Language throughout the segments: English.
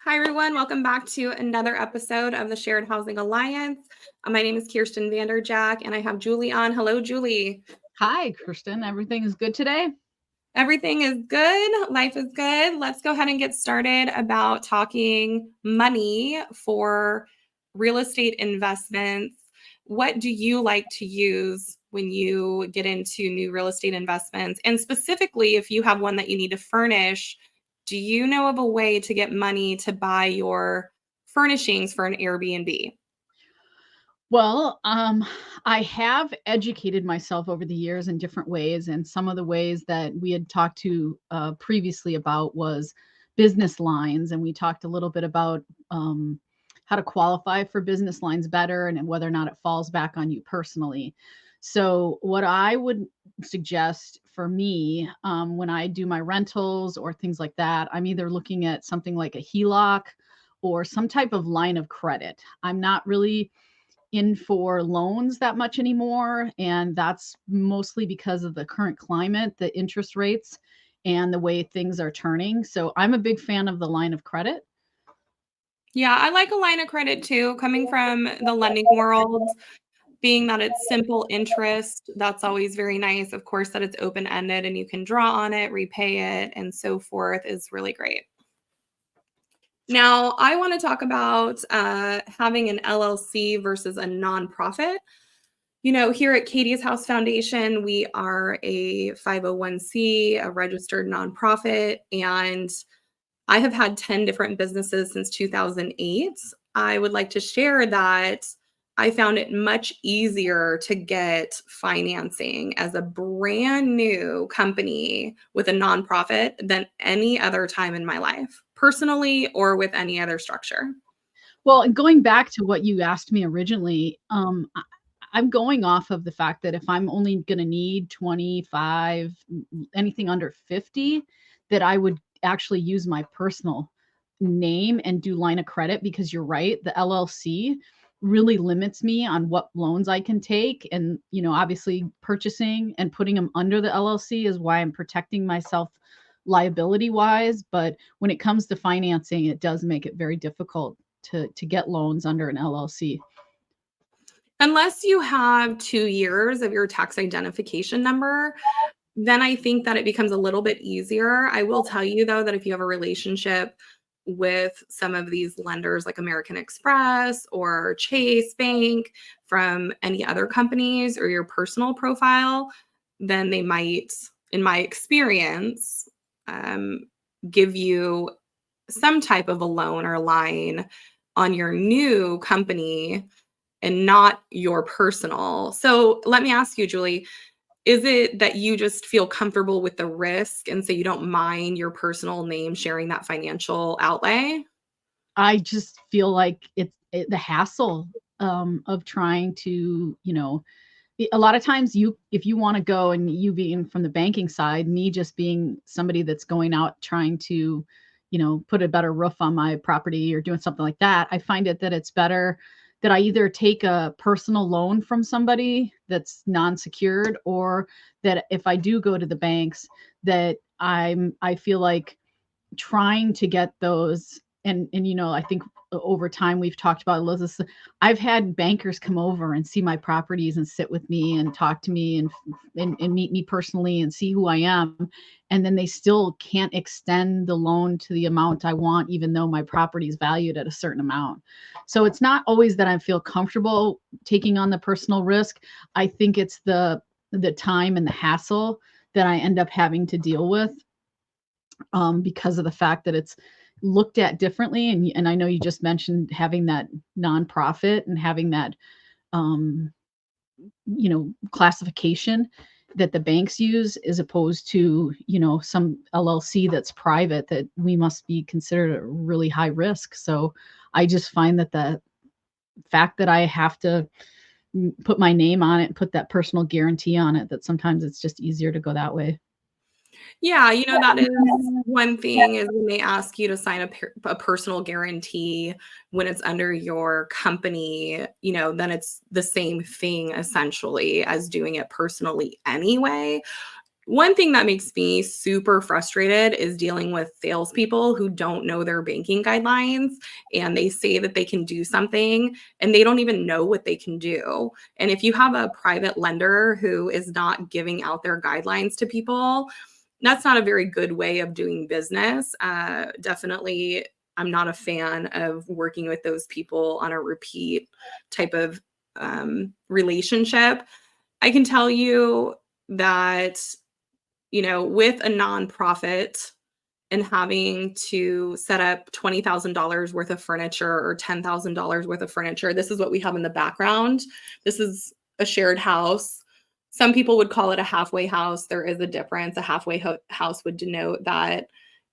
Hi, everyone. Welcome back to another episode of the Shared Housing Alliance. My name is Kirsten VanderJagt, and I have Julie on. Hello, Julie. Hi, Kirsten. Everything is good today? Everything is good. Life is good. Let's go ahead and get started about talking money for real estate investments. What do you like to use when you get into new real estate investments? And specifically, if you have one that you need to furnish, do you know of a way to get money to buy your furnishings for an Airbnb? Well, I have educated myself over the years in different ways, and some of the ways that we had talked to previously about was business lines, and we talked a little bit about how to qualify for business lines better and whether or not it falls back on you personally. So, what I would suggest for me when I do my rentals or things like that, I'm either looking at something like a HELOC or some type of line of credit. I'm not really in for loans that much anymore. And that's mostly because of the current climate, the interest rates, and the way things are turning. So I'm a big fan of the line of credit. Yeah, I like a line of credit too, coming from the lending world. Being that it's simple interest, that's always very nice. Of course, that it's open-ended and you can draw on it, repay it, and so forth is really great. Now, I want to talk about having an LLC versus a nonprofit. Here at Katie's House Foundation, we are a 501c, a registered nonprofit, and I have had 10 different businesses since 2008. I would like to share that I found it much easier to get financing as a brand new company with a nonprofit than any other time in my life, personally or with any other structure. Well, and going back to what you asked me originally, I'm going off of the fact that if I'm only going to need 25, anything under 50, that I would actually use my personal name and do line of credit, because you're right, the LLC really limits me on what loans I can take. And, obviously purchasing and putting them under the LLC is why I'm protecting myself liability wise. But when it comes to financing, it does make it very difficult to get loans under an LLC. Unless you have 2 years of your tax identification number, then I think that it becomes a little bit easier. I will tell you, though, that if you have a relationship with some of these lenders like American Express or Chase Bank from any other companies or your personal profile, then they might, in my experience, um, give you some type of a loan or line on your new company and not your personal. So let me ask you, Julie, is it that you just feel comfortable with the risk and so you don't mind your personal name sharing that financial outlay? I just feel like the hassle of trying to, a lot of times if you want to go, and you being from the banking side, me just being somebody that's going out trying to, put a better roof on my property or doing something like that, I find that it's better that I either take a personal loan from somebody that's non-secured, or that if I do go to the banks, that I feel like trying to get those. And I think over time we've talked about this. I've had bankers come over and see my properties and sit with me and talk to me and meet me personally and see who I am, and then they still can't extend the loan to the amount I want, even though my property is valued at a certain amount. So it's not always that I feel comfortable taking on the personal risk. I think it's the time and the hassle that I end up having to deal with, because of the fact that it's looked at differently. And I know you just mentioned having that nonprofit and having that, um, classification that the banks use, as opposed to, some LLC that's private, that we must be considered a really high risk. So I just find that the fact that I have to put my name on it and put that personal guarantee on it, that sometimes it's just easier to go that way. Yeah, that is one thing is when they ask you to sign a personal guarantee when it's under your company, then it's the same thing essentially as doing it personally anyway. One thing that makes me super frustrated is dealing with salespeople who don't know their banking guidelines, and they say that they can do something and they don't even know what they can do. And if you have a private lender who is not giving out their guidelines to people, that's not a very good way of doing business. Definitely, I'm not a fan of working with those people on a repeat type of relationship. I can tell you that, with a nonprofit and having to set up $20,000 worth of furniture or $10,000 worth of furniture, this is what we have in the background. This is a shared house. Some people would call it a halfway house. There is a difference. A halfway house would denote that,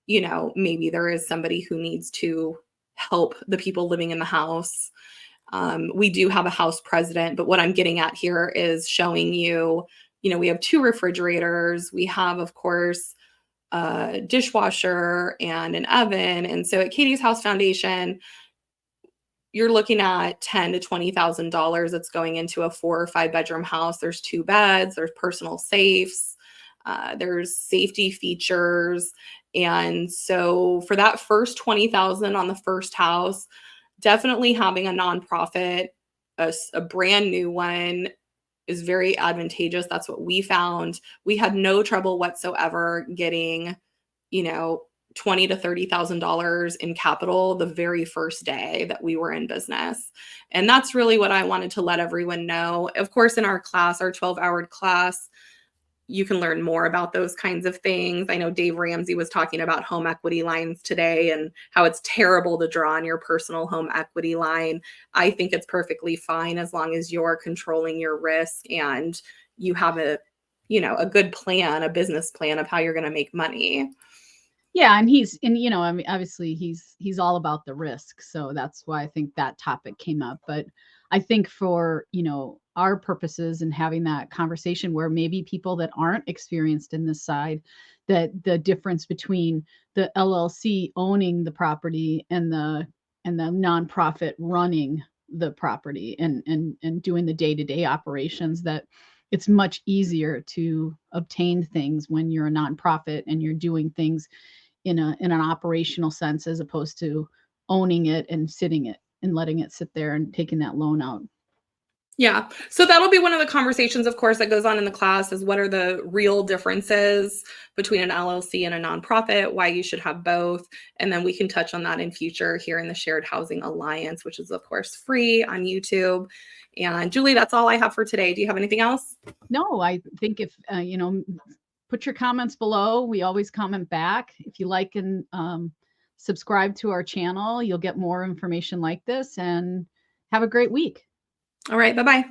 maybe there is somebody who needs to help the people living in the house. We do have a house president, but what I'm getting at here is showing you, we have 2 refrigerators. We have, of course, a dishwasher and an oven. And so at Katie's House Foundation, you're looking at $10,000 to $20,000 that's going into a 4 or 5 bedroom house. There's 2 beds, there's personal safes, there's safety features. And so for that first $20,000 on the first house, definitely having a nonprofit, a brand new one, is very advantageous. That's what we found. We had no trouble whatsoever getting, $20,000 to $30,000 in capital the very first day that we were in business. And that's really what I wanted to let everyone know. Of course, in our class, our 12-hour class, you can learn more about those kinds of things. I know Dave Ramsey was talking about home equity lines today and how it's terrible to draw on your personal home equity line. I think it's perfectly fine as long as you're controlling your risk and you have a good plan, a business plan of how you're going to make money. Yeah, and I mean, obviously he's all about the risk. So that's why I think that topic came up. But I think for, our purposes and having that conversation where maybe people that aren't experienced in this side, that the difference between the LLC owning the property and the nonprofit running the property and doing the day-to-day operations, that it's much easier to obtain things when you're a nonprofit and you're doing things in an operational sense, as opposed to owning it and sitting it and letting it sit there and taking that loan out. Yeah. So that'll be one of the conversations, of course, that goes on in the class is what are the real differences between an LLC and a nonprofit, why you should have both. And then we can touch on that in future here in the Shared Housing Alliance, which is, of course, free on YouTube. And Julie, that's all I have for today. Do you have anything else? No, I think if, put your comments below. We always comment back. If you like and subscribe to our channel, you'll get more information like this, and have a great week. All right. Bye-bye.